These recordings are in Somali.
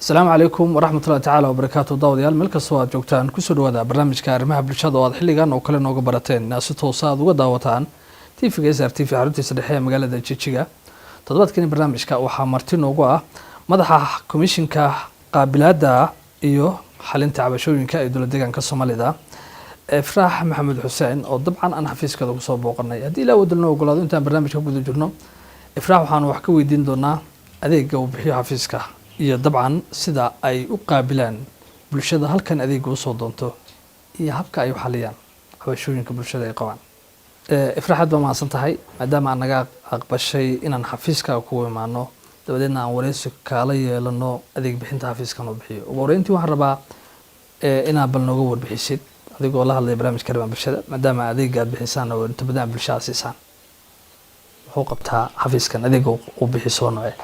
السلام عليكم ورحمة الله تعالى وبركاته. داوديال ملك الصوات جوجتان كسر وذا برنامج كارمها بالشدة واضح اللي كان وكلنا نوجا برتين ناس توصاد وداوتان تيفي جزر تيفي عروتي صديحية مقالة الجيتشيجا تضبط كني برنامج كا وحمرتين وجوا مدح كوميشن كا قابلات إيوه حالين تعبشوين كا يدل الدجان كالصومالي ذا إفراح محمد حسين أو طبعا أنا حفيز كذا وصوب وقرني هدي لا ودلنا وقولوا أنت برنامج كبدو جرنا إفراح وحنا وحكوا يدين دونا أذيك جو بحيو حفيز كا iyo dabcan sida ay u qaabilaan bulshada halkan adeeg u soo doonto iyo habka ay u xaliyaan cabashooyinka bulshada ay qabaan ifraxad ma maasan tahay maadaama aan naga aqbashay inaan xafiiska ku imaano dabadeedna aan wareysi kala yeelano adeeg bixinta xafiiskan u bixiyo ugu horeyntii waxaan rabaa inaan bal nooga warbixisid adigoo la hadlay barnaamijka arrimaha bulshada maadaama adeeg aad bixisaan oo inta badan bulshada siisaan wuxuu qabtaa xafiiskan adeeg uu bixiso nooce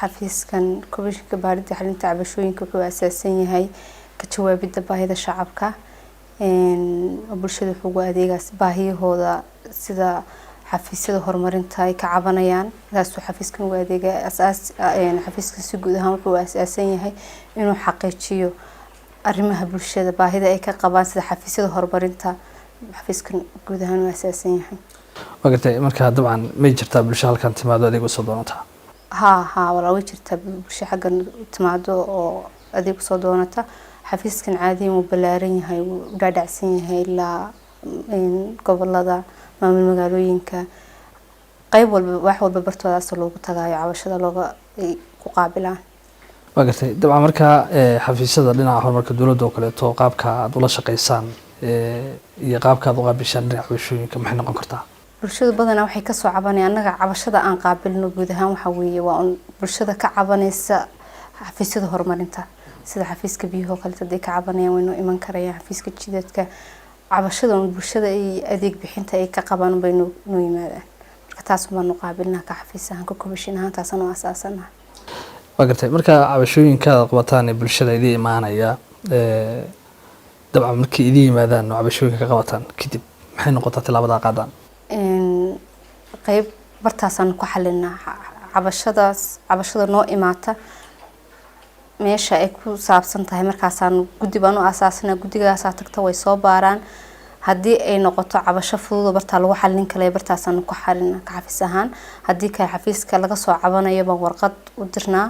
xafiiskan komishinka baarida xalinta cabashooyinka wuxuu asaasan yahay ka jawaabida baahida shacabka bulshada wuxuu adeegaas baahiyahooda sida xafiisyada horumarinta ay ka cabanayaan taasoo xafiiskan uu adeega xafiiska si guud ahaan wuxuu asaasan yahay inuu xaqiijiyo arrimaha bulshada baahida ay ka qabaan sida xafiisyada horumarinta xafiiskan guud ahaan uu asaasan yahay waqti marka dabcan ma jirtaa bulshada halkan timaado adeeg u soo doonta ها والله وجرت بشي حق تمادو أو أديك صدونته حفيز كان عادي مبلارين هاي ودادع سين هاي لا قبل هذا ما من مقالوين كقيب والواحد ببرتو هذا سلوك تجاي عوش هذا لغة مقابلة وقتي طبعا مركا حفيز هذا لنا أحد مركا دولة دوكلة توقاب كدولة شقيسان يقاب كدولة بشان عوشين كم حنا قنقرتها bulshada badanaa waxay ka soo cabanayaan anaga cabashada aan qaabilno guud ahaan waxa weeye waa bulshada ka cabanaysa xafiisyada horumarinta sida xafiiska biyaha kale dadka ka cabanayaan way noo iman karayaan xafiiska jidadka cabashada bulshada ay adeeg bixinta ay ka qabaan bay noo yimaadaan marka taas ma noo qaabilnaa ka xafiisahan ka komishin ahaan taas aan asaasana waqti marka cabashooyinka qabataan bulshada idii imaanaya dabcan markii idii yimaadaan cabashooyinka ka qabataan kadib maxay noqotaa tilaabada qaadaan qayb bartaasaan ku xalinaa cabashada noo imaata meesha ay ku saabsan tahay markaasaan guddi baan u asaasnaa guddigaas tagta way soo baaraan haddii ay noqoto cabasho fudud bartaa lagu xalin kale bartaasaan ku xalinaa ka xafiis ahaan haddii kale xafiiska laga soo cabanayo baan warqad u dirnaa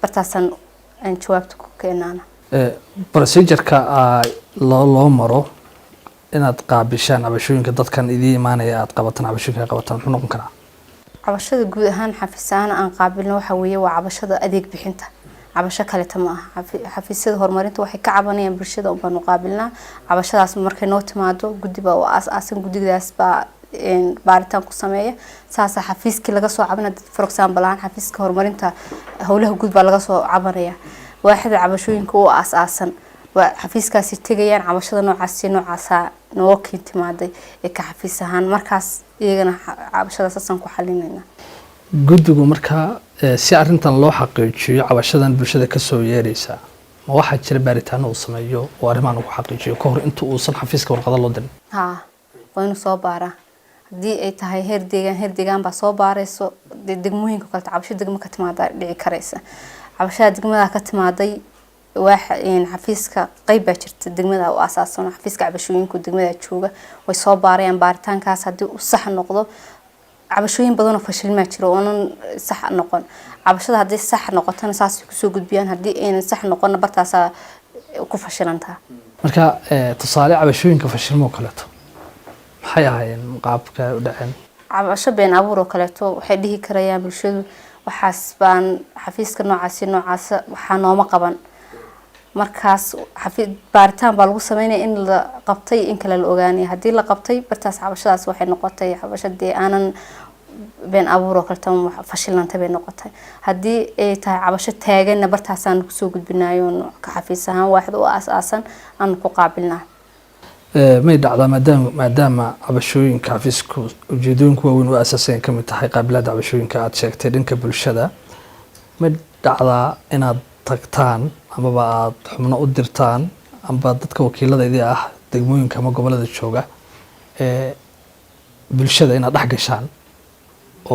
bartaasaan aan jawaabta ku keenaana procedure-ka loo maro inaad qaabishaan cabashooyinka dadkan idii imaanaya aad qabataan cabashooyinka qabataan wuxuu noqon karaa cabashada guud ahaan xafiisaan aan qaabilno waxa weeye waa cabashada adeeg bixinta cabasho kale tama ah xafiisyada horumarinta waxay ka cabanayaan bulshada oo baan qaabilnaa cabashadaas markay noo timaado guddiba oo asaasan guddigaas baa baaritaan ku sameeya saasa xafiiskii laga soo cabanay for example aan xafiiska horumarinta howlaha guud baa laga soo cabanaya waaxda cabashooyinka oo asaasan xafiiskaasi tagayaan cabashada noocaasa noo kintimaaday ee ka xafiis ahaan markaas iyagana cabashadaas aan ku xalinayna guddigu marka si arintan loo xaqiijiyo cabashadan bulshada ka soo yeeraysa ma waxa jira baaritaan uu sameeyo oo arrimahan uu xaqiijiyo ka hor inta uusan xafiiska warqad loo dirin waa inuu soo baaraa haddii ay tahay heer deegaan baa soo baarayso degmooyinka kale cabasho degmo ka timaada dhici karaysa cabashada degmada ka timaaday xafiiska qayb baa jirta degmada oo asaasan xafiiska cabashooyinku degmada jooga way soo baarayaan baaritaankaas haddii uu sax noqdo cabashooyin badan oo fashil ma jiro oo sax noqon cabashada haddii sax noqotana saas ku soo gudbiyaan haddii aynan sax noqon bartaas ku fashilantaa marka tusaale cabashooyinka fashilmo kaleeto maxay ahaayeen qaabka u dhaceen cabasho been abuur oo kaleeto waxay dhihi karayaan bulshadu waxaas baan xafiiska noocaas waxaa nooma qaban markaas baaritaan baa lagu sameynaya in la qabtay in kale la ogaanay haddii la qabtay bartaas cabashadaas waxay noqotay cabashadii aanan been abuur oo kale fashilantay bay noqotay haddii ay tahay cabasho taaganna bartaasaan kusoo gudbinayo ka xafiis ahaan waaxda oo asaasan aan ku qaabilnaa may dhacdaa maadaama cabashooyinka xafiisku ujeedooyinku waaweyn u asaasan ka mid tahay qaabilada cabashooyinka aad sheegtay dhanka bulshada may dhacdaa inaad tagtaan amaba aad xubno u dirtaan amba dadka wakiiladeedii ah degmooyinka ama gobolada jooga bulshada inaad dhex gashaan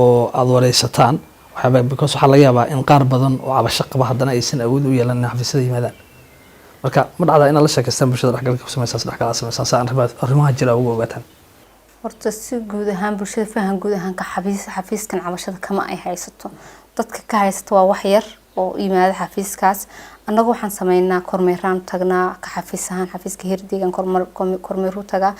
oo aad wareysataan waxyaaba because waxaa laga yaabaa in qaar badan oo cabasho qaba haddana aysan awood u yeelan in xafiisyada yimaadaan marka ma dhacdaa inaad la sheekaystaan bulshada dhexgalka ku samaysaan dhexgalaa samaysaan si aan arrimaha jira uga ogaataan horta si guud ahaan bulshada fahan guud ahaan ka xafiiskan cabashada kama ay haysato dadka ka haysta waa wax yar oo yimaada xafiiskaas annagu waxaan sameynaa kormeeraan tagnaa ka xafiis ahaan xafiiska hirdigan kormeeru tagaa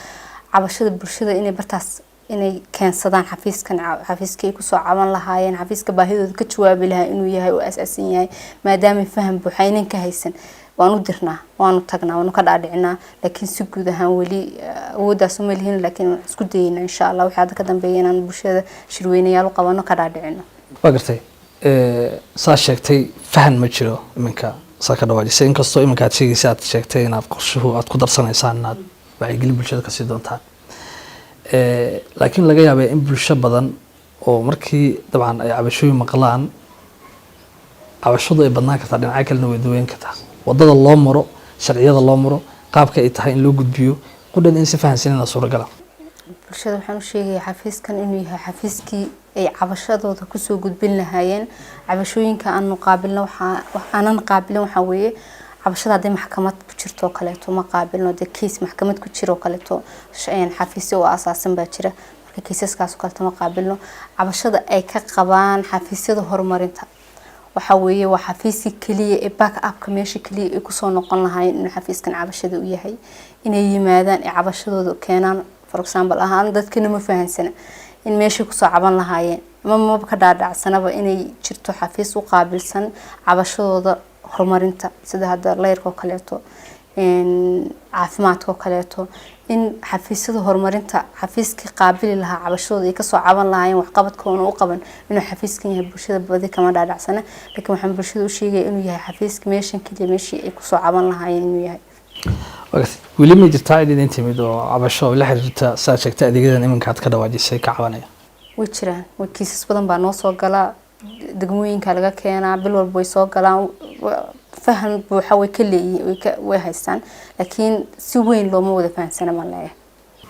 cabashada bulshada inay bartaas inay keensadaan xafiiska ay kusoo caban lahaayeen xafiiska baahidooda ka jawaabi lahaa inuu yahay oo asaasan yahay maadaama faham buuxa inaan ka haysan waanu dirnaa waanu tagnaa waanu ka dhaadhicinaa laakiin si guud ahaan weli awooddaas uma lihin laakiin isku dayayna insha allah waxaa hadda ka dambeeya inaan bulshada shirweynayaal u qabano ka dhaadhicino waa gartay saa sheegtay fahan ma jiro iminka saa ka dhawaajisay inkastoo iminka aad sheegaysa aad sheegtay inaad qorshuhu aad ku darsanaysaan inaad wacyigelin bulshada kasii doontaan laakiin laga yaabaa in bulsho badan oo markii dabcan ay cabashooyin maqlaan cabashadu ay badnaan kartaa dhinacyo kalena way duweyn kartaa wadada loo maro sharciyada loo maro qaabka ay tahay in loo gudbiyo qudhan in si fahansanina suuragala bulshada waxaan u sheegayaa xafiiskan inuu yahay xafiiskii ay cabashadooda kusoo gudbin lahaayeen cabashooyinka aanu qaabilno aanan qaabilin waxaa weeye cabashada hadday maxkamad ku jirto oo kaleeto ma qaabilno dee kiis maxkamad ku jiro oo kaleeto xafiisyo oo asaasan baa jira marka kiisaskaas oo kaleeto ma qaabilno cabashada ay ka qabaan xafiisyada horumarinta waxa weeye waa xafiiskii kaliya ee back upka meesha kaliya ay kusoo noqon lahaayeen inuu xafiiskan cabashada u yahay inay yimaadaan ee cabashadooda keenaan for example ahaan dadkina ma fahansana in meesha kusoo caban lahaayeen ma ka dhaadhacsanaba inay jirto xafiis u qaabilsan cabashadooda horumarinta sida hadda leyrka oo kaleeto caafimaadka oo kaleeto in xafiisyada horumarinta xafiiskii qaabili lahaa cabashadooda ay kasoo caban lahaayeen waxqabadkoona u qaban inuu xafiiskan yahay bulshada badi kama dhaadhacsana laakiin waxaan bulshada u sheegaya inuu yahay xafiiska meeshan kaliya meeshii ay kusoo caban lahaayeen inuu yahay weli ma jirtaa cid idin timid oo cabasho la xiriirta saa sheegta adeegyadan iminka aad ka dhawaajisay ka cabanaya way jiraan way kiisas badan baa noo soo gala degmooyinka laga keenaa bil walba way soo galaan fahan buuxa way ka leeyihiin way haystaan laakiin si weyn looma wada fahansana ma leeyahay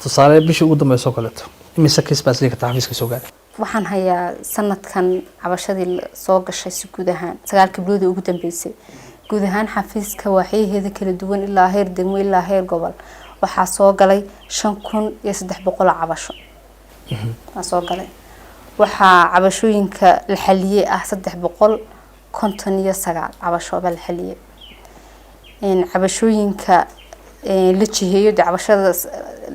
tusaale bishii ugu dambeysay oo kaleeto imise kiis baa sidii ka tahay xafiiska soo gaaray waxaan hayaa sanadkan cabashadii soo gashay si guud ahaan 9 bilood ugu dambeysay guud ahaan xafiiska waxyeelada kala duwan ilaa heer degmo ilaa heer gobol waxaa soo galay 5300 cabasho soo galay waxaa cabashooyinka la xaliyay ah 359 cabasho baa la xaliyay in cabashooyinka la jiheeyo cabashada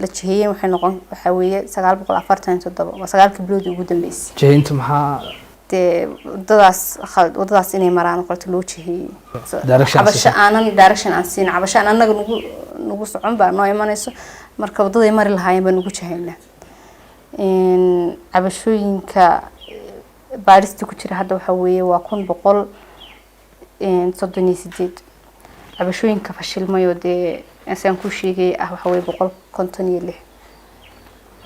la jiheeyay waxay noqon waxa weeye 947 waa 9 bilood ugu dambeysay jiheynta maxaa wadadaas inay maraan qorto loo jiheeyay cabasho aanan direction aan siin cabasho aan anaga nagu socon baa noo imanayso marka wadaday mari lahaayeen baan ugu jiheynaa cabashooyinka baarista ku jira hadda waxa weeye waa 1138 cabashooyinka fashilmay oo dee aan ku sheegay ah waxa weeye 156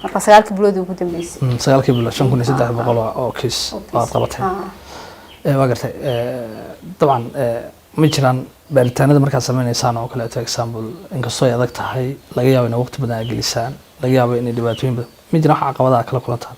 marka 9 bilood ugu dambeysay 9 bilood 5300 oo kiis aad qabatay waa gartay dabcan ma jiraan baaritaanada markaad sameynaysaan oo kale example inkastoo ay adag tahay laga yaabo in waqti badan ay gelisaan laga yaabo in dhibaatooyin badan ma jiraan caqabadaha kala kulantaan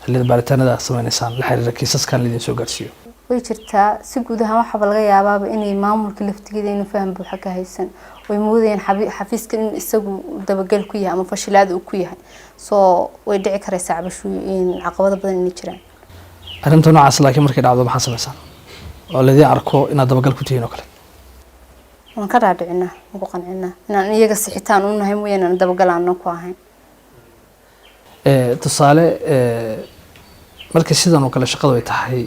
xilliga baaritaanada sameynaysaan la xiriira kiisaskan lidin soo gaarsiiyo way jirtaa si guud ahaan waxa laga yaabaa inay maamulka laftigeeda inuu faham buuxa ka haysan way moodayaan xafiiska in isagu dabagal ku yahay ama fashilaad uu ku yahay soo way dhici karaysaa cabashooyin caqabado badan inay jiraan arrinta noocaas laakiin markay dhacdo maxaa sameysaan oo ladii arko inaad dabagal ku tihiin oo kale waan ka dhaadhicinaa ugu qancinaa inaan iyaga sixitaan u nahay mooyaan aan dabagal aan ku ahayn tusaale markii sidan oo kale shaqadu ay tahay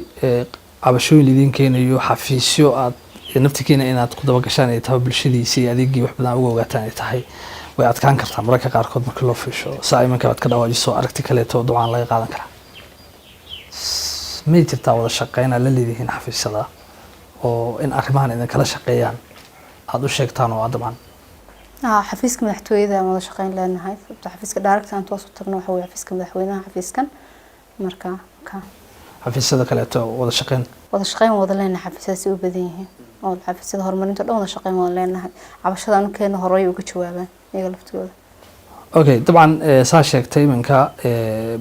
cabashooyin lidin keenayo xafiisyo aad naftikiina inaad ku dabagashaan ay tahay bulshadiisa iyo adeegii wax badan uga ogaataan ay tahay way adkaan kartaa mararka qaarkood marka loo fiisho saa imanka aad ka dhawaajiso aragti kaleeto ducaan laga qaadan karaa ma jirtaa wada shaqeyn la leedihiin xafiisyada oo in arrimahan idin kala shaqeeyaan aad u sheegtaan oo dabcan xafiiska madaxtooyada wada shaqeyn leenahay xafiiska director aan toos u tagno waxa weeye xafiiska madaxweynaha xafiiskan marka xafiisyada kaleeto wada shaqeyn wada leenahay xafiisyada si u badan yihiin oo xafiisyada horumarinta dhan wada shaqeyn wada leenahay cabashada anu keena horay uga jawaabaan iyaga laftooda okay dabcan saa sheegtay iminka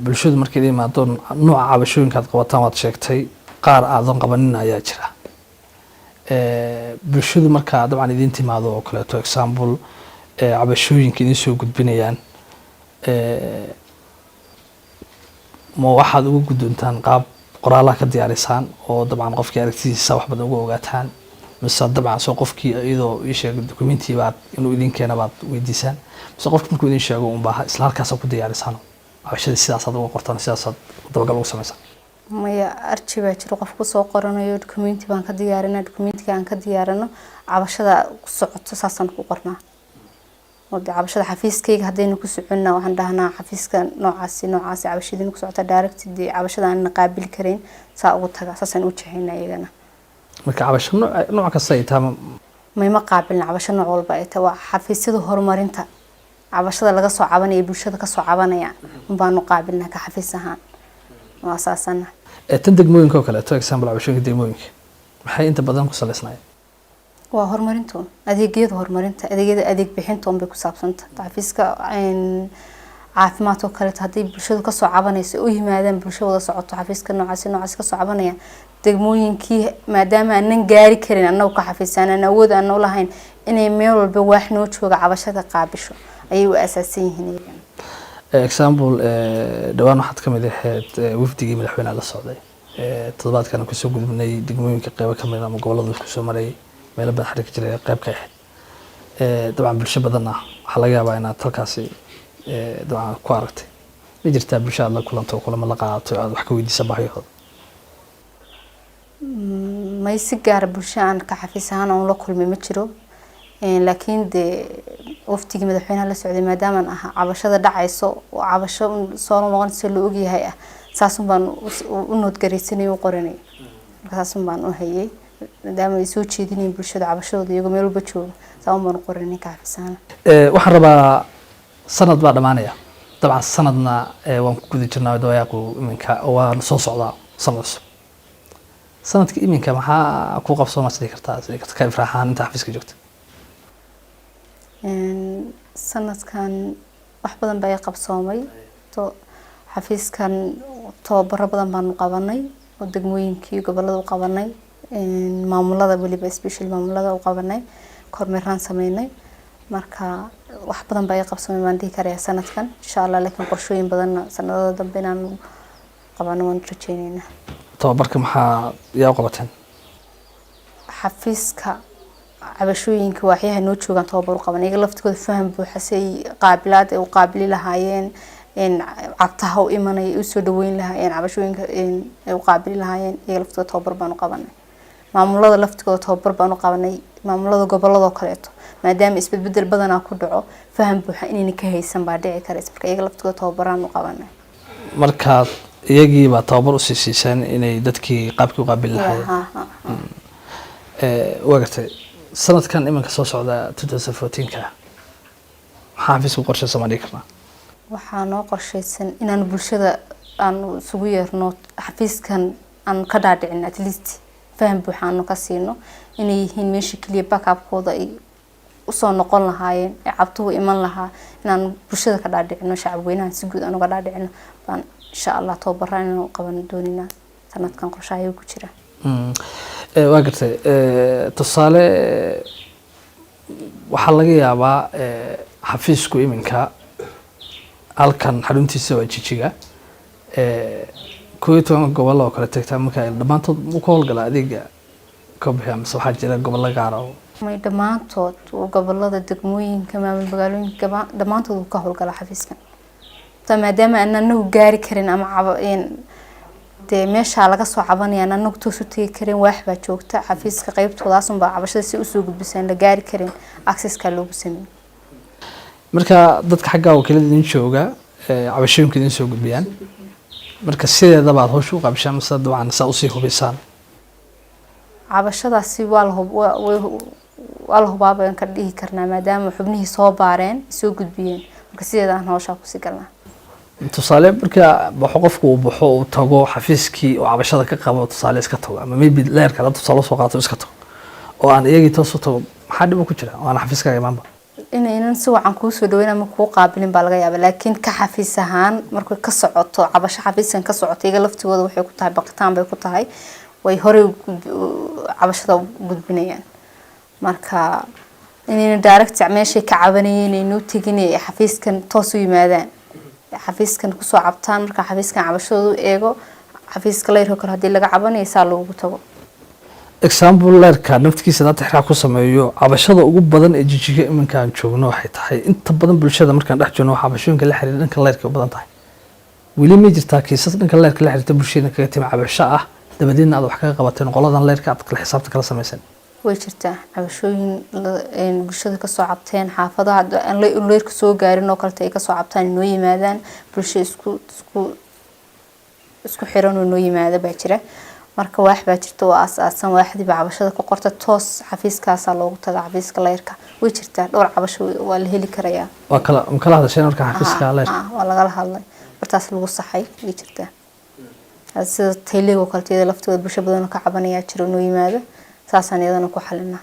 bulshadu markay la yimaado nooca cabashooyinka aad qabataan waad sheegtay qaar aadan qabanin ayaa jira bulshadu markaa dabcan idin timaado oo kaleeto example cabashooyinka idin soo gudbinayaan ma waxaad ugu guddoontaan qaab qoraalaha ka diyaarisaan oo dabcan qofkii aragtidiisa wax badan uga ogaataan mise dabcan soo qofkii iyadoo ii sheegay documentii baad inuu idin keena baad weydiisaan mise qofki markuu idin sheego un baa isla halkaas ku diyaarisaan cabashadii sidaasaad uga qortaan sidaasaad dabagal ugu samaysaan maya arji baa jiro qof ku soo qoranayo documenti baan ka diyaarinaa documentiga aan ka diyaarino cabashada ku socoto saasaan ku qornaa wada cabashada xafiiskayga hadaynu ku soconnaa waxaan dhahnaa xafiiska noocaasi cabashadiina ku socota directed cabashada aan qaabili kareyn saa ugu taga saasaan u jeexinaa iyagana marka cabasho nooc kasta ay tahay ma qaabilna cabasho nooc walba ay tahay waa xafiisyada horumarinta cabashada laga soo cabanaya bulshada ka soo cabanaya baanu qaabilnaa ka xafiis ahaan waa saasana tan degmooyinka oo kale to example cabashooyinka degmooyinka maxay inta badan ku saleysnaayeen waa horumarinta adeegyada horumarinta adeeg bixinta bay ku saabsanta xafiiska caafimaadka kale hadii bulshadu ka soo cabanayso u yimaadaan bulshada socoto xafiiska noocaas ka soo cabanaya degmooyinkii maadaama aanan gaari karin annagu ka xafiisanaan awood aan u lahayn inay meel walba wax noo jooga cabashada qaabisho ayay u asaasan yihiin example dhawaan waxaad ka mid ahayd wafdigii madaxweynaha la socday toddobaadkan ku soo gudbinay degmooyinka qaybo ka mid ah ama gobollada ku soo maray meelo badan xiriir jiray qayb ka ahayd dabcan bulsho badan waxa laga yaabaa inaad halkaasi dabcan ku aragtay ma jirtaa bulsho aad la kulanto kulamo la qaadato aad wax ka weydiisa baahiyahooda may si gaar bulsho aan ka xafiis ahaan aan la kulmay ma jiro laakiin de waftigii madaxweynaha la socday maadaama cabashada dhacayso oo cabasho soo noqonayso loo og yahay saasun baan u noodgareysanay u qoranay saasun baan u hayay maadaama ay soo jeedinayeen bulshada cabashadooda iyagoo meel walba jooga saasun baan u qoranay ka xafiisana waxaan rabaa sanad baa dhamaanaya dabcan sanadna waan ku guda jirnaa dawaaqo iminka waan soo socdaa sanad cusub sanadka iminka maxaa ku qabsoo masli kartaa ka ifraaxaan inta xafiiska joogta sanadkan wax badan baa qabsoomay to xafiiskan tababaro badan baan qabanay oo degmooyinkii gobolada u qabanay maamulada waliba special maamulada u qabanay kormeeraan sameynay marka wax badan baa qabsoomay baan dhihi karaa sanadkan insha Allah laakiin qorshooyin badan sanadada dambe inaan qabano waan rajaynaynaa tababarka maxaa yaa qabateen xafiiska cabashooyinka waxyaha noo joogan tababar u qaban iyaga laftigooda faham buuxa say qaabilaad ay u qaabili lahaayeen cabtaha u imanay u soo dhaweyn lahaayeen cabashooyinka ay u qaabili lahaayeen iyaga laftigooda tababar baan u qabanay maamulada laftigooda tababar baan u qabanay maamulada gobolada kaleeto maadaama isbedbedel badan ku dhaco faham buuxa inay ka haysan baa dhici kara marka iyaga laftigooda tababaraan u qabanay marka iyagii baa tababar u siisaysan inay dadkii qaabkii u qaabili lahaayeen wagartay sanadkan iminka soo socda 2014 maxaa xafiisku qorshe Soomaaliya karnaa waxaa noo qorsheysan inaan bulshada aan isugu yeerno xafiiskan aan ka dhaadhicin at least faham buuxaan ka siino inay yihiin meesha kaliya backup-kooda ay u soo noqon lahaayeen ee cabtu iman lahaa inaan bulshada ka dhaadhicino shacab weynaha si guud aan uga dhaadhicino baan insha Allah tababaraan inaan qaban doonina sanadkan qorshaha ku jira waa gartay tusaale waxaa laga yaabaa xafiisku iminka halkan xaruntiisa waa jijiga 12 gobol oo kala tagtaa marka dhamaantood u ka howlgala adeega ka bixiya mise waxaa jira gobollo gaar ah may dhamaantood gobollada degmooyinka maamul magaalooyinka dhamaantood u ka howlgala xafiiskan maadaama aanan gaari karin ama de meesha laga soo cabanaya anagu toos u tagi karin wax baa joogta xafiiska qaybtoodaas un baa cabashada si u soo gudbisaan la gaari karin access ka loogu sameeyo marka dadka xagga wakiilada idin jooga cabashooyinka idin soo gudbiyaan marka sideeda baad hawshu u qabshaan mise dabcan saa u sii hubisaan cabashadaasi waa la hubaabaan ka dhihi karnaa maadaama xubnihii soo baareen soo gudbiyeen marka sideeda aan hawsha ku sii galnaa tusaale marka qofku uu baxo uu tago xafiiskii oo cabashada ka qabo tusaale iska tago ama maybe leerka la tusaale soo qaato iska tago oo aan iyagii toos u tago maxaa dhib ku jira oo aan xafiiska imaanba inaynan si wacan kuu soo dhaweyn ama kuu qaabilin baa laga yaabaa laakiin ka xafiis ahaan markay ka socoto cabasho xafiiskan ka socoto iyaga laftigooda waxay ku tahay baqitaan bay ku tahay way horey cabashada gudbinayaan marka inayna direct meeshay ka cabanayeen inuu tegin xafiiskan toos u yimaadaan xafiiskan ku soo cabtaan marka xafiiskan cabashadoodu eego xafiiska leerka kale hadii laga cabanayo saa loogu tago example leerka naftigiisa dad xiraaq ku sameeyo cabashada ugu badan ee jijiga iminka aan joogno waxay tahay inta badan bulshada markaan dhex joogno cabashooyinka la xiriira dhanka leerka u badan tahay weli ma jirtaa kiisas dhanka leerka la xiriirta bulshada kaga timi cabasho ah dabadeedna aad wax kaga qabateen qoladan leerka aad kala xisaabta kala samaysan way jirtaa cabashooyin bulshada ka soo cabteen xaafadaha aan leerka soo gaarin oo kale ay ka soo cabtaan inoo yimaadaan bulshada isku xiran oo inoo yimaada baa jira marka waax baa jirta oo aasaasan waaxdii baa cabashada ku qorta toos xafiiskaas loogu taga xafiiska leerka way jirtaa dhowr cabasho waa la heli karayaa waa kala hadasheen marka xafiiska leerka waa laga hadlay bartaas lagu saxay way jirtaa sida tayleego kalteeda laftooda bulsho badan ka cabanaya jiro inoo yimaada saasaan iyadana ku xalina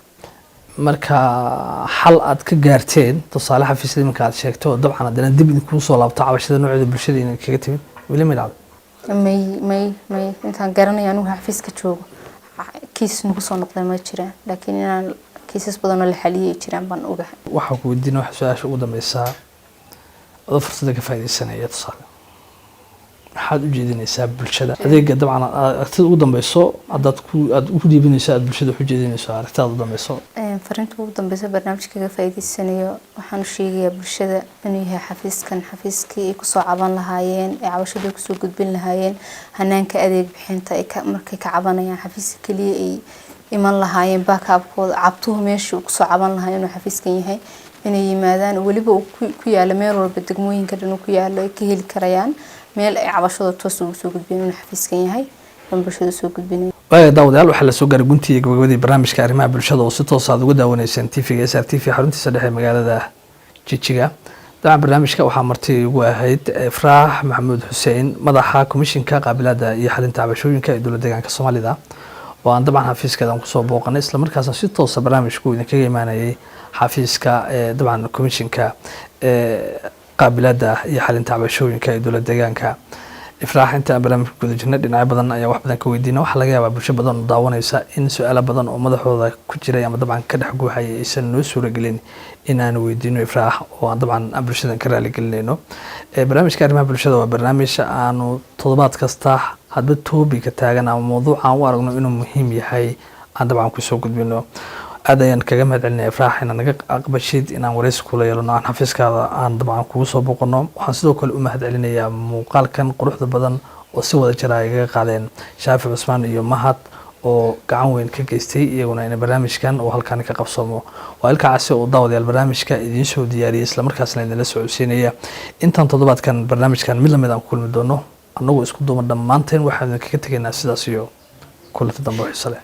marka xal aad ka gaarteen tusaale xafiisyada marka aad sheegto dabcan hadana dib idinku soo laabto cabashada noocyada bulshada inay kaga timid weli ma dhacdo may intaan garanaya anigu xafiiska joogo kiis nagu soo noqday ma jiraan laakiin inaan kiisas badan oo la xaliyay jiraan baan ogahay waxa ku weydiinaa wax su'aasha ugu dambaysa oo fursada ka faa'iideysanaya tusaale waxaad u jeedinaysaa bulshada adeega dabcan aragtida ugu dambayso aad u dhiibinayso aad bulshada u jeedinayso aragtida ugu dambayso fariinta ugu dambaysa barnaamijka ka faa'iideysanayo waxaan u sheegayaa bulshada inuu yahay xafiiskan xafiiskii ay ku soo caban lahaayeen ee cabashada ku soo gudbin lahaayeen hanaanka adeeg bixinta ay markay ka cabanayaan xafiiska kaliya ay iman lahaayeen baakaabkooda cabtuhu meesha ku soo caban lahaayeen inuu xafiiskan yahay inay yimaadaan waliba ku yaala meel walba degmooyinka dhan ku yaalo ay ka heli karayaan meel ay cabashada toos ugu soo gudbiyeen inuu xafiiskan yahay in bulshada soo gudbinay daawadayaal waxaa la soo gaaray guntii iyo gabagabadii barnaamijka arrimaha bulshada oo si toos aad uga daawanayseen TV-ga SRTV xaruntiisa dhexe magaalada Jijjiga dabcan barnaamijka waxaa marti ugu ahayd Ifraax Maxamuud Xuseen madaxa komishinka qaabilada iyo xalinta cabashooyinka ee dowladda deegaanka Soomaalida oo aan dabcan xafiiskeeda ku soo booqanay isla markaasna si toos ah barnaamijku idinkaga imaanayay xafiiska dabcan komishinka qaabilada iyo xalinta cabashooyinka ee dowladda deegaanka Ifraax inta barnaamijka guda jirnay dhinacyo badan ayaa wax badan ka weydiinay waxa laga yaabaa bulsho badan oo daawanaysa in su'aalo badan oo madaxooda ku jiray ama dabcan ka dhex guuxayay aysan noo suuragelin in aan weydiino Ifraax oo aan dabcan bulshada ka raali gelinayno barnaamijka arrimaha bulshada waa barnaamij aanu toddobaad kasta hadba topic taagan ama mowduuc aan u aragno inuu muhiim yahay aan dabcan ku soo gudbino aad ayaan kaga mahadcelinay Ifraax in naga aqbashid in aan wareysi kula yeelano aan xafiiskaada aan dabcan kugu soo booqano waxaan sidoo kale u mahadcelinayaa muuqaalkan quruxda badan oo si wada jira ay kaga qaadeen Shaafi Cusmaan iyo Mahad oo gacan weyn ka geystay iyaguna in barnaamijkan oo halkaan ka qabsoomo waa ilkaasi oo daawadayaal barnaamijka idin soo diyaariyay isla markaasna idin la socodsiinaya intaan toddobaadkan barnaamijkan mid lamid aan ku kulmi doono anagoo isku duuban dhammaanteen waxaan kaga tegaynaa sidaas iyo kulanti dambe xiiso leh